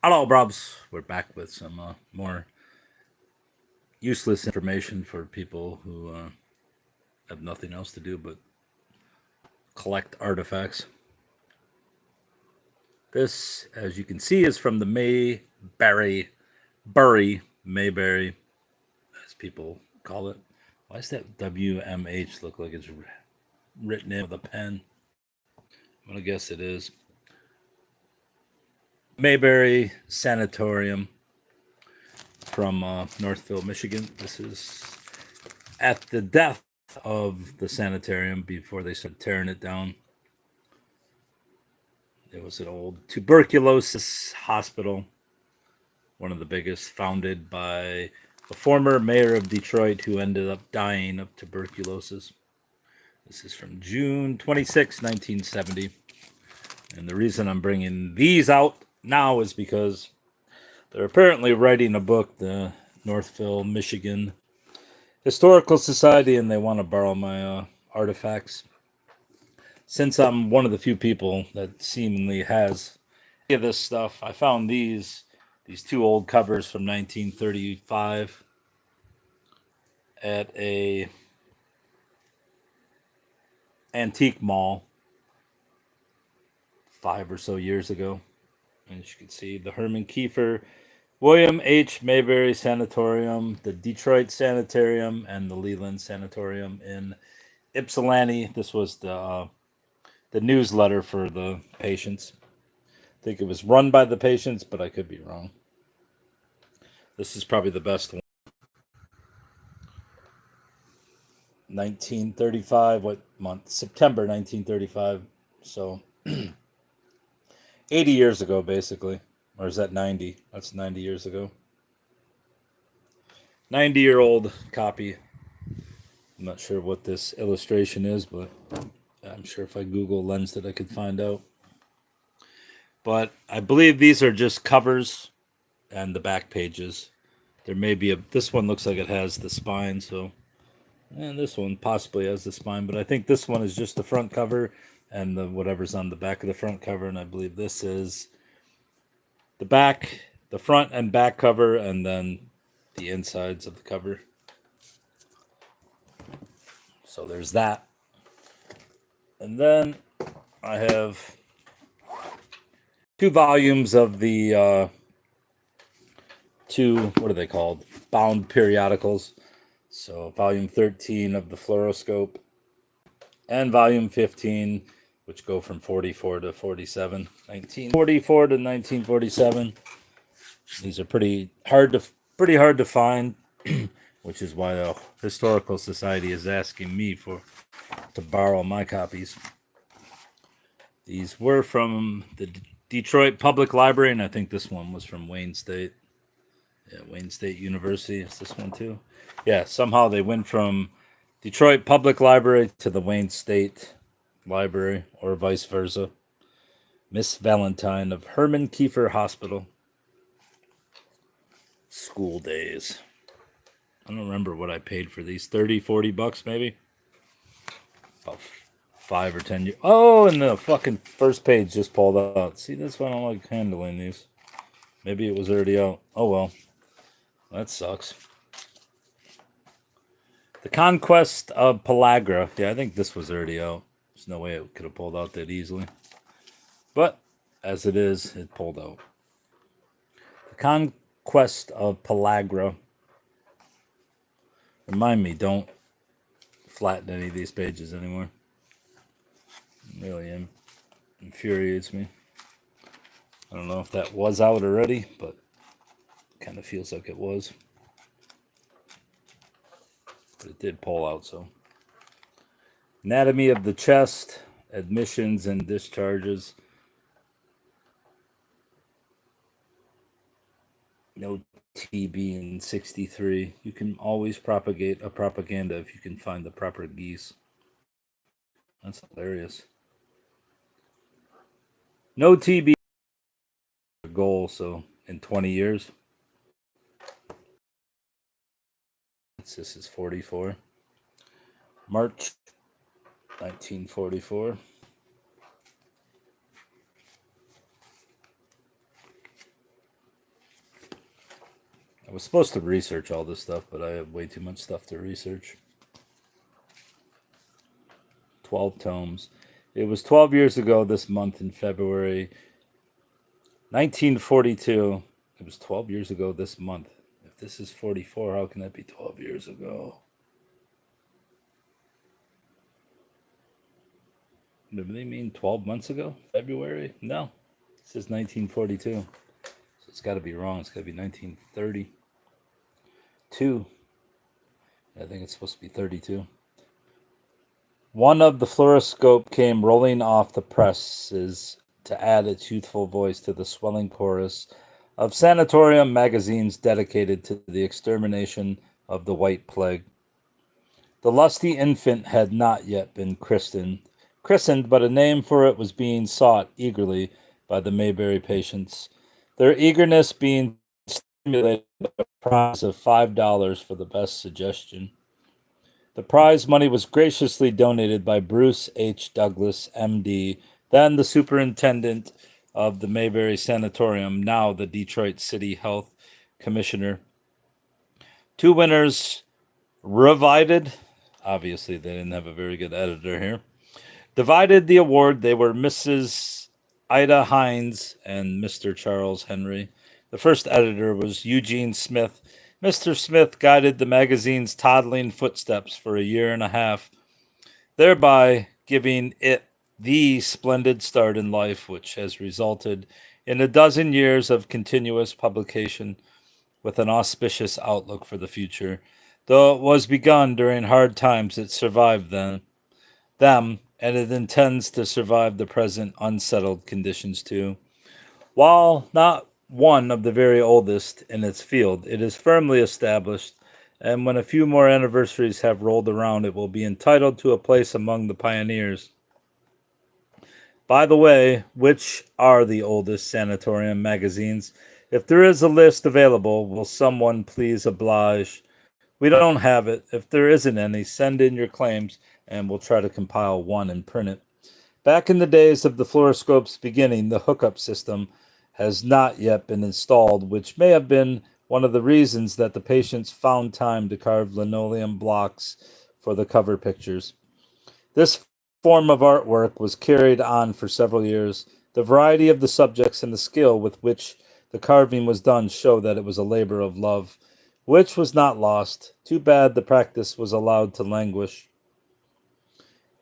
Hello, Brubs. We're back with some more useless information for people who have nothing else to do but collect artifacts. This, as you can see, is from the Mayberry, as people call it. Why does that WMH look like it's written in with a pen? I'm going to guess it is. Mayberry Sanatorium from Northville, Michigan. This is at the death of the sanitarium before they started tearing it down. It was an old tuberculosis hospital, one of the biggest, founded by the former mayor of Detroit who ended up dying of tuberculosis. This is from June 26, 1970. And the reason I'm bringing these out now is because they're apparently writing a book, the Northville, Michigan Historical Society, and they want to borrow my artifacts. Since I'm one of the few people that seemingly has any of this stuff, I found these two old covers from 1935 at a antique mall 5 or so years ago. And as you can see, the Herman Kiefer, William H. Mayberry Sanatorium, the Detroit Sanitarium, and the Leland Sanatorium in Ypsilanti. This was the newsletter for the patients. I think it was run by the patients, but I could be wrong. This is probably the best one. 1935, what month? September 1935. So 80 years ago, basically. Or is that 90? That's 90 years ago. 90-year-old copy. I'm not sure what this illustration is, but I'm sure if I Google lensed it, I could find out. But I believe these are just covers and the back pages. There may be this one looks like it has the spine, so, and this one possibly has the spine, but I think this one is just the front cover and the whatever's on the back of the front cover, and I believe this is the front and back cover, and then the insides of the cover. So there's that. And then I have 2 volumes of the what are they called? Bound periodicals. So volume 13 of the fluoroscope and volume 15, which go from 44 to 47, 1944 to 1947. These are pretty hard to find, which is why the Historical Society is asking me to borrow my copies. These were from the Detroit Public Library, and I think this one was from Wayne State. Yeah, Wayne State University. Is this one too? Yeah, somehow they went from Detroit Public Library to the Wayne State Library, or vice versa. Miss Valentine of Herman Kiefer Hospital. School days. I don't remember what I paid for these. 30, 40 bucks maybe? About 5 or 10 years. Oh, and the fucking first page just pulled out. See, that's why I don't like handling these. Maybe it was already out. Oh well. That sucks. The Conquest of Pellagra. Yeah, I think this was already out. There's no way it could have pulled out that easily. But, as it is, it pulled out. The Conquest of Pellagra. Remind me, don't flatten any of these pages anymore. It really infuriates me. I don't know if that was out already, but it kind of feels like it was. But it did pull out, so. Anatomy of the chest, admissions and discharges. No TB in 63. You can always propagate a propaganda if you can find the proper geese. That's hilarious. No TB goal, so in 20 years. This is 44. March 1944. I was supposed to research all this stuff, but I have way too much stuff to research. 12 tomes. It was 12 years ago this month in February 1942. It was 12 years ago this month. If this is 44, how can that be 12 years ago? Do they mean 12 months ago? February? No. It says 1942. So it's got to be wrong. It's got to be 1932. I think it's supposed to be 32. One of the fluoroscope came rolling off the presses to add its youthful voice to the swelling chorus of sanatorium magazines dedicated to the extermination of the White Plague. The lusty infant had not yet been christened, but a name for it was being sought eagerly by the Mayberry patients, their eagerness being stimulated by a prize of $5 for the best suggestion. The prize money was graciously donated by Bruce H. Douglas, M.D., then the superintendent of the Mayberry Sanatorium, now the Detroit City Health Commissioner. Two winners divided. Obviously, they didn't have a very good editor here. Divided the award. They were Mrs. Ida Hines and Mr. Charles Henry. The first editor was Eugene Smith. Mr. Smith guided the magazine's toddling footsteps for a year and a half, thereby giving it the splendid start in life, which has resulted in a dozen years of continuous publication with an auspicious outlook for the future. Though it was begun during hard times, it survived them, and it intends to survive the present unsettled conditions too. While not one of the very oldest in its field, it is firmly established, and when a few more anniversaries have rolled around, it will be entitled to a place among the pioneers. By the way, which are the oldest sanatorium magazines? If there is a list available, will someone please oblige? We don't have it. If there isn't any, send in your claims, and we'll try to compile one and print it. Back in the days of the fluoroscope's beginning, the hookup system has not yet been installed, which may have been one of the reasons that the patients found time to carve linoleum blocks for the cover pictures. This form of artwork was carried on for several years. The variety of the subjects and the skill with which the carving was done show that it was a labor of love, which was not lost. Too bad the practice was allowed to languish.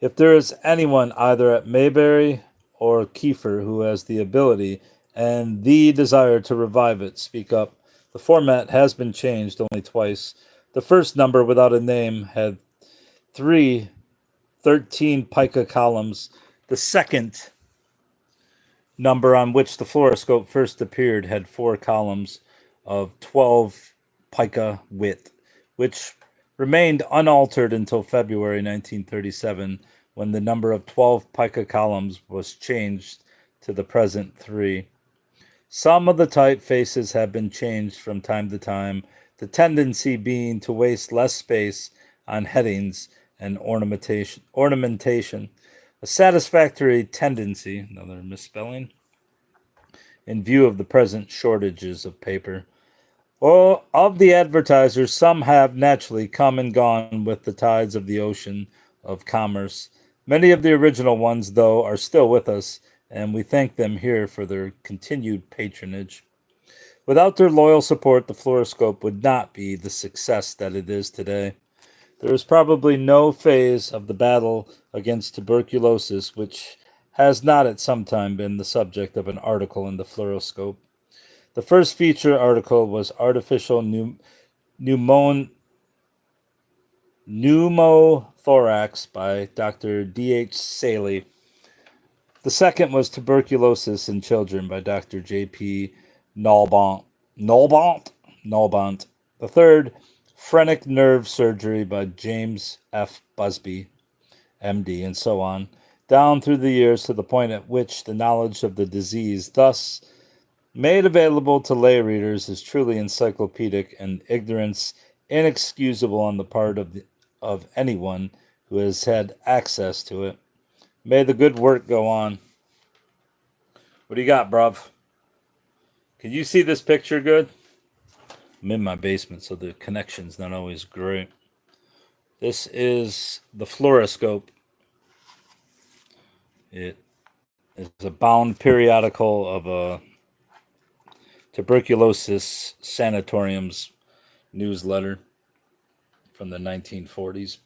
If there is anyone either at Mayberry or Kiefer who has the ability and the desire to revive it, speak up. The format has been changed only twice. The first number, without a name, had 13 pica columns. The second number, on which the fluoroscope first appeared, had 4 columns of 12 pica width, which remained unaltered until February 1937, when the number of 12 pica columns was changed to the present 3. Some of the typefaces have been changed from time to time, the tendency being to waste less space on headings and ornamentation. A satisfactory tendency, another misspelling, in view of the present shortages of paper. Well, of the advertisers, some have naturally come and gone with the tides of the ocean of commerce. Many of the original ones, though, are still with us, and we thank them here for their continued patronage. Without their loyal support, the fluoroscope would not be the success that it is today. There is probably no phase of the battle against tuberculosis which has not at some time been the subject of an article in the fluoroscope. The first feature article was Artificial Pneumothorax by Dr. D.H. Saley. The second was Tuberculosis in Children by Dr. J.P. Nalbant. The third, Phrenic Nerve Surgery by James F. Busby, M.D., and so on, down through the years to the point at which the knowledge of the disease thus made available to lay readers is truly encyclopedic, and ignorance inexcusable on the part of anyone who has had access to it. May the good work go on. What do you got, bruv? Can you see this picture good? I'm in my basement, so the connection's not always great. This is the fluoroscope. It is a bound periodical of a tuberculosis sanatorium's newsletter from the 1940s.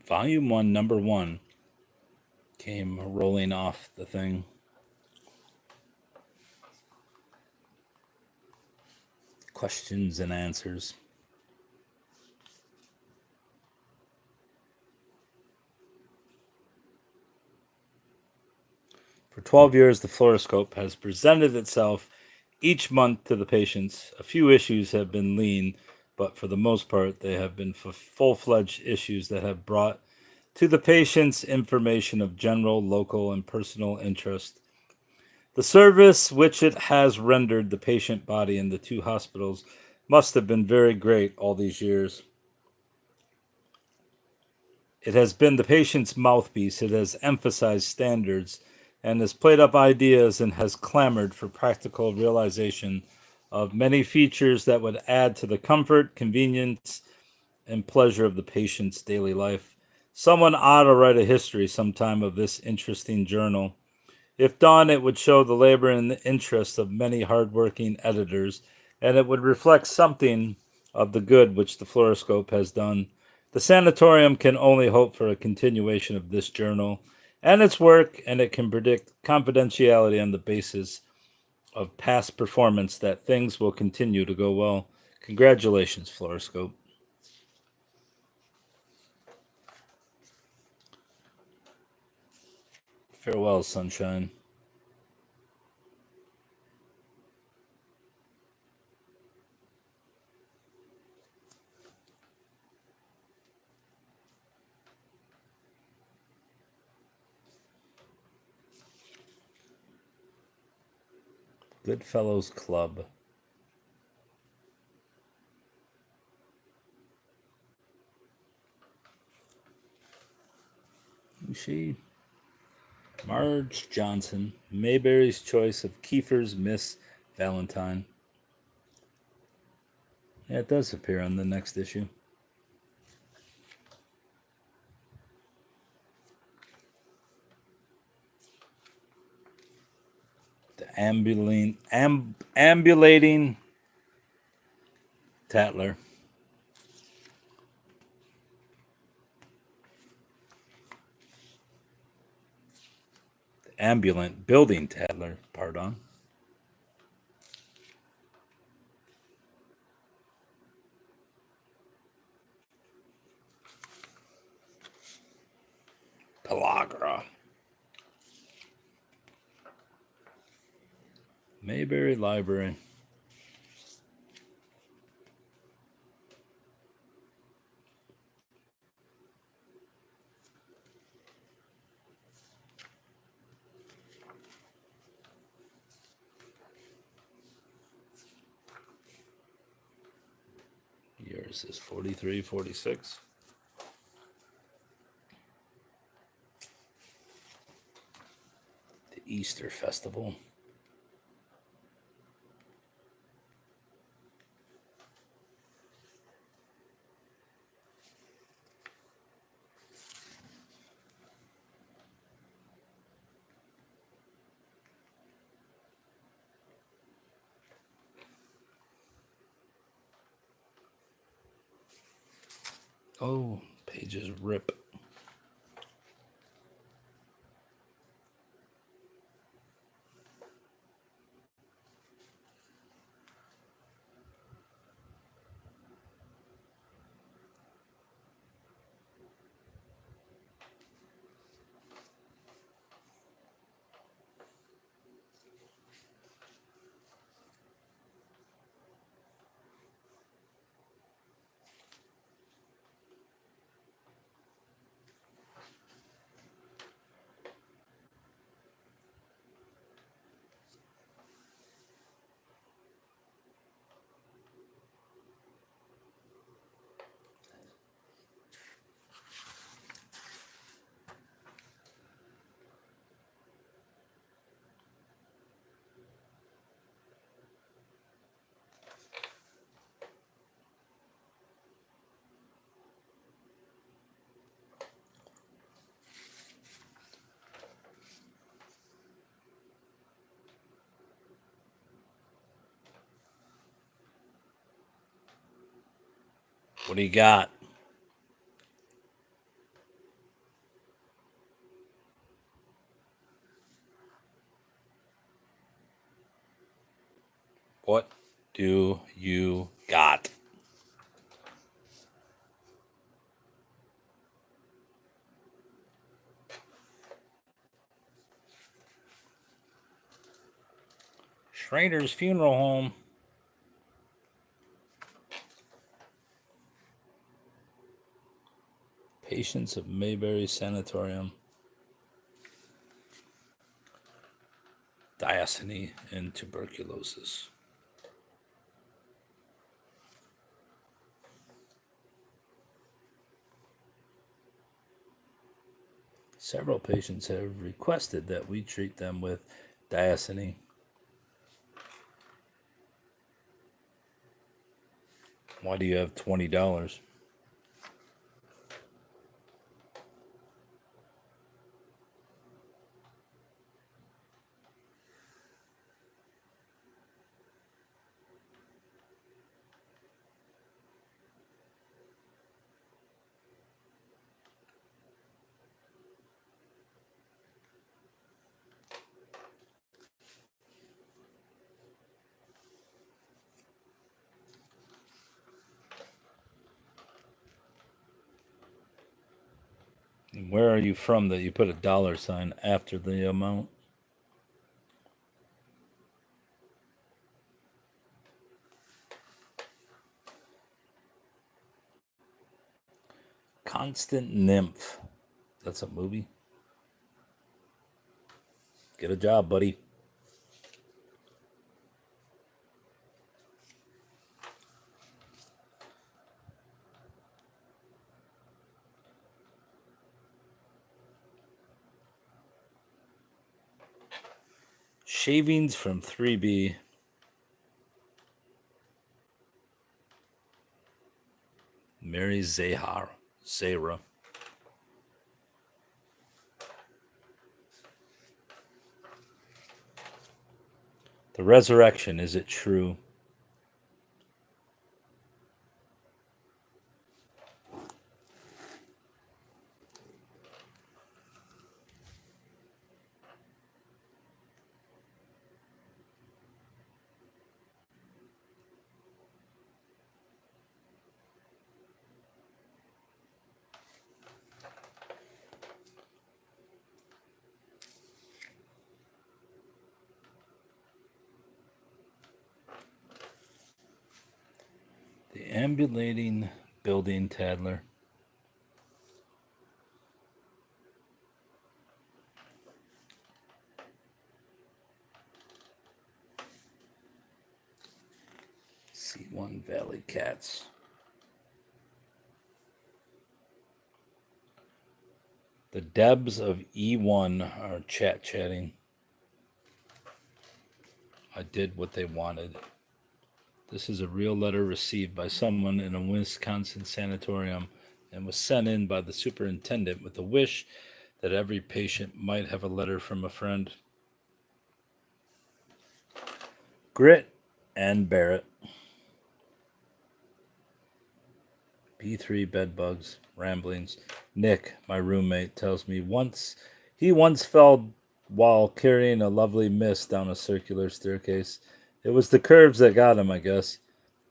Volume 1, number 1 came rolling off the thing. Questions and answers. For 12 years, the fluoroscope has presented itself each month to the patients. A few issues have been lean, but for the most part, they have been full-fledged issues that have brought to the patients information of general, local, and personal interest. The service which it has rendered the patient body in the 2 hospitals must have been very great all these years. It has been the patient's mouthpiece. It has emphasized standards and has played up ideas and has clamored for practical realization of many features that would add to the comfort, convenience, and pleasure of the patient's daily life. Someone ought to write a history sometime of this interesting journal. If done, it would show the labor and the interest of many hardworking editors, and it would reflect something of the good which the fluoroscope has done. The sanatorium can only hope for a continuation of this journal and its work, and it can predict confidentiality on the basis of past performance that things will continue to go well. Congratulations, fluoroscope. Farewell, sunshine. Goodfellows Club. Who's she? Marge Johnson. Mayberry's Choice of Kiefer's Miss Valentine. Yeah, it does appear on the next issue. The ambulating Tattler. The ambulant building Tattler, pardon. Pellagra. Mayberry Library. Yours is 43, 46. The Easter Festival. Oh, pages rip. What do you got? What do you got? Schrader's Funeral Home. Patients of Mayberry Sanatorium. Diocese and tuberculosis. Several patients have requested that we treat them with diocese. Why do you have $20? Where are you from that you put a $sign after the amount? Constant Nymph. That's a movie. Get a job, buddy. Shavings from 3B. Mary Zahra. The resurrection, is it true? The ambulating building tattler. C1 Valley Cats. The Debs of E1 are chatting. I did what they wanted. This is a real letter received by someone in a Wisconsin sanatorium and was sent in by the superintendent with a wish that every patient might have a letter from a friend. Grit and Barrett. B3 bedbugs, ramblings. Nick, my roommate, tells me he once fell while carrying a lovely miss down a circular staircase. It was the curves that got him, I guess.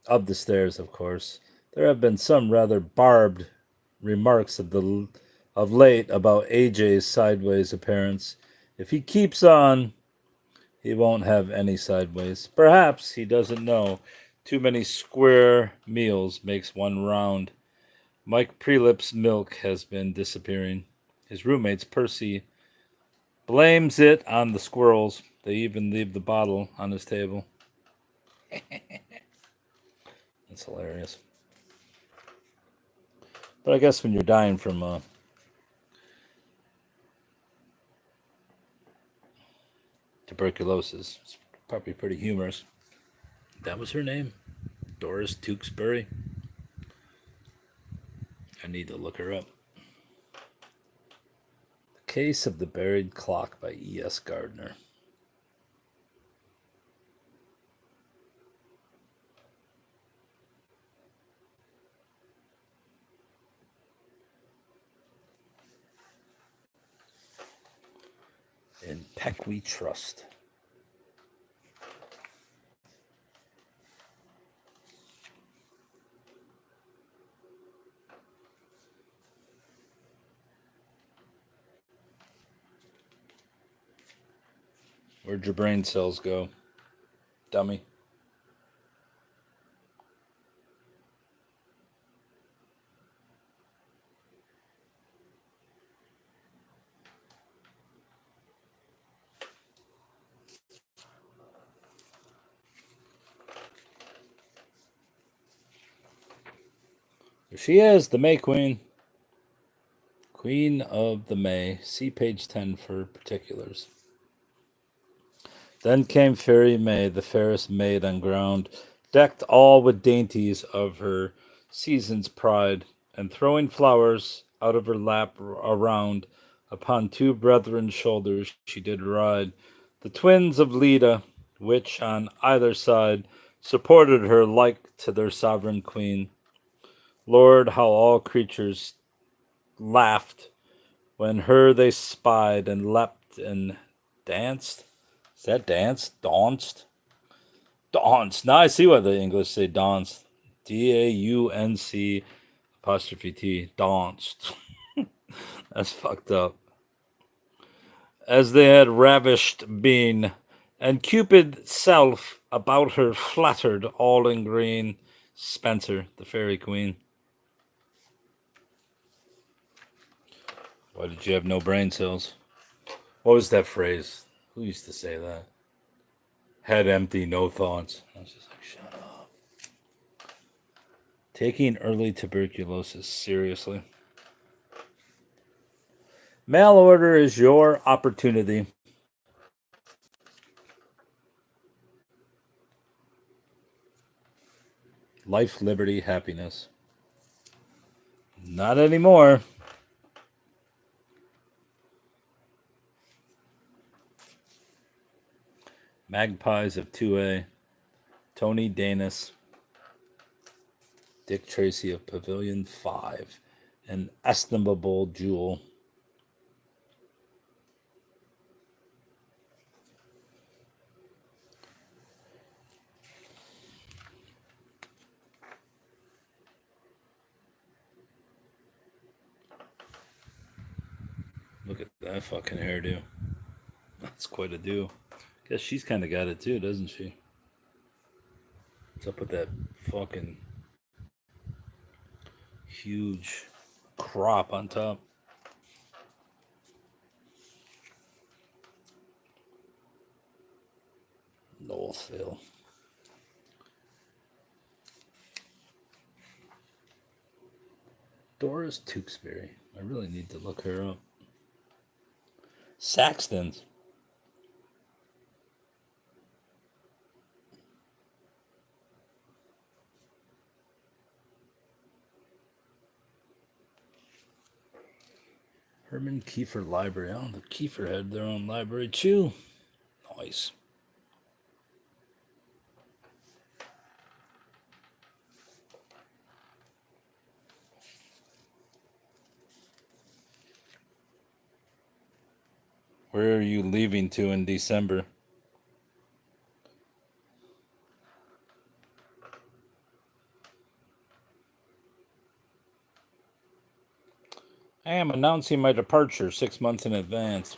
Up the stairs, of course. There have been some rather barbed remarks of late about AJ's sideways appearance. If he keeps on, he won't have any sideways. Perhaps he doesn't know too many square meals makes one round. Mike Prelip's milk has been disappearing. His roommates, Percy, blames it on the squirrels. They even leave the bottle on his table. That's hilarious. But I guess when you're dying from tuberculosis, it's probably pretty humorous. That was her name, Doris Tewksbury. I need to look her up. The Case of the Buried Clock by E.S. Gardner. Peck we trust. Where'd your brain cells go, dummy? There she is, the May Queen. Queen of the May. See page 10 for particulars. Then came Fairy May, the fairest maid on ground, decked all with dainties of her season's pride, and throwing flowers out of her lap around, upon two brethren's shoulders she did ride, the twins of Leda, which on either side supported her like to their sovereign queen. Lord, how all creatures laughed when her they spied, and leapt and danced. Is that dance? Danced? Danced. Now I see why the English say danced. DAUNC apostrophe T. Danced. That's fucked up. As they had ravished been, and Cupid's self about her flattered all in green. Spenser, the fairy queen. Why did you have no brain cells? What was that phrase? Who used to say that? Head empty, no thoughts. I was just like, shut up. Taking early tuberculosis seriously. Mail order is your opportunity. Life, liberty, happiness. Not anymore. Magpies of 2A. Tony Danis. Dick Tracy of Pavilion 5. An estimable jewel. Look at that fucking hairdo. That's quite a do. Guess she's kind of got it too, doesn't she? What's up with that fucking huge crop on top? Northville. Doris Tewksbury. I really need to look her up. Saxton's. Herman Kiefer Library. Oh, the Kiefer had their own library too. Nice. Where are you leaving to in December? I am announcing my departure 6 months in advance.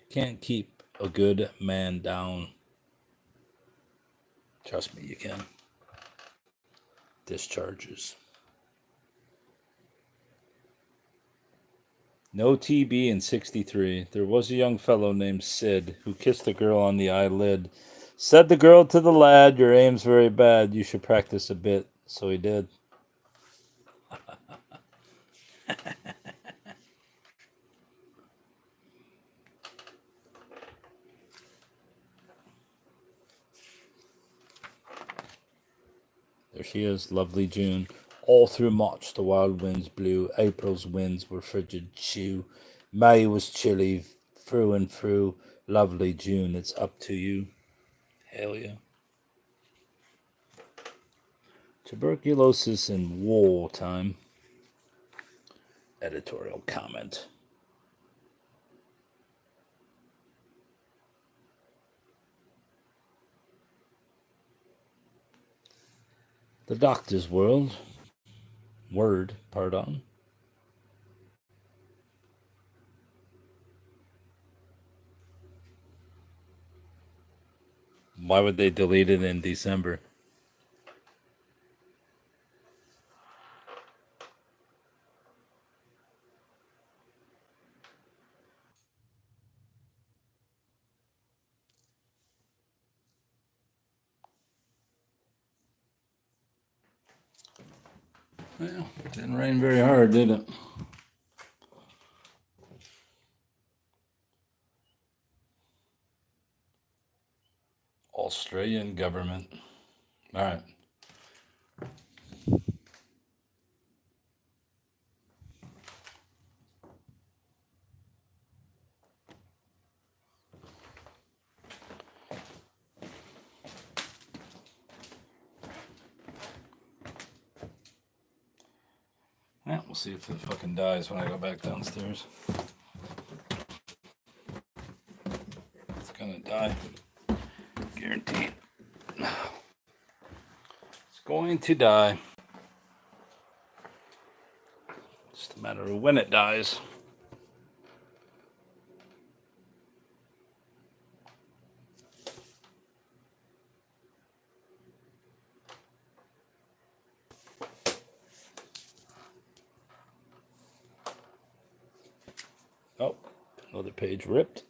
Can't keep a good man down. Trust me, you can. Discharges. No TB in 63. There was a young fellow named Sid who kissed a girl on the eyelid. Said the girl to the lad, your aim's very bad. You should practice a bit. So he did. There she is, lovely June. All through March the wild winds blew. April's winds were frigid chew. May was chilly through and through. Lovely June, it's up to you. Hell yeah. Tuberculosis in wartime. Editorial comment. The doctor's word, pardon. Why would they delete it in December? Well, it didn't rain very hard, did it? Australian government. All right. Yeah, we'll see if it fucking dies when I go back downstairs. It's gonna die. Guaranteed. It's going to die. Just a matter of when it dies. Oh, another page ripped.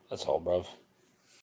That's all, bruv.